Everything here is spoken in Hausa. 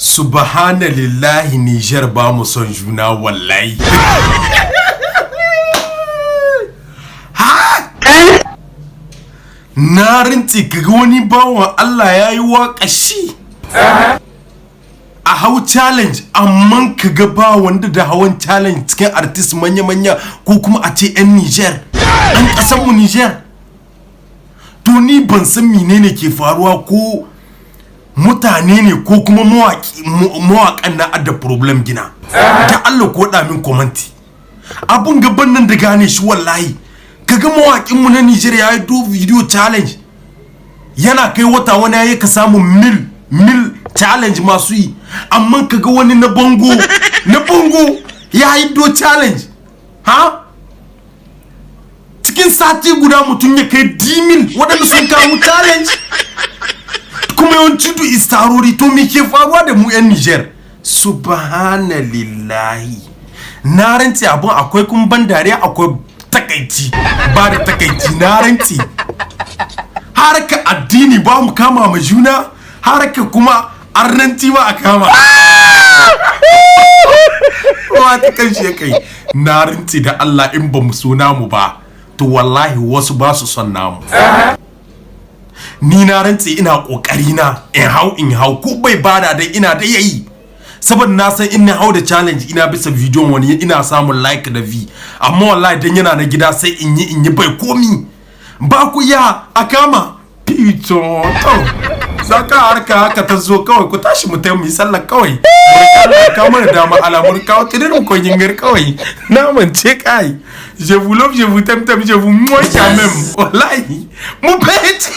Subhanallahi Niger ba mu son juna wallahi. Ha? Na rinti kaga wani bawan Allah yayi waka shi. A hau challenge amma kaga ba wanda da hawan challenge cikin artist manya ko kuma a ce yan Niger. An kasan mu Niger. To ni ban san menene ke faruwa ko mutane ne ko kuma mawaƙan na adda problem gina. Da Allah ko da min commenti. Abun gaban nan da gane shi wallahi. Kaga mawaƙin mu na Niger yayi do video challenge. Yana kai wata wani yayi ka samu mil challenge masu yi. Amma kaga wani na bongo yayi do challenge. Ha? Cikin sati guda mutun ya kai 10,000 wadanda sun kawo challenge. Kuma yawanci du istarori to me ke faruwa da mu yan Niger. Subhanallahi. Na ranci abun akwai kun ban dariya akwai takaici. Ba da takaici na ranci. Haraka addini ba mu kama ma juna, haraka kuma arnanci ba a kama. Wata kanshi kai. Na ranci da Allah in ba mu so namu ba, to wallahi wasu ba su son namu. Ni na rantse ina kokari na in hau ko bai bada dai ina da yayi saboda na san in na hau da challenge ina bisa video wani ina samun like da v amma wallahi dan yana na gida sai in yi bai komi ba ku ya akama pito to saka harka haka ta zo kawai ku tashi mu tayi mu sallar kawai ka mana dama alamun kawo tirin ko yingar kawai na mance kai je vous love je vous t'aime je vous moi quand même wallahi mon pète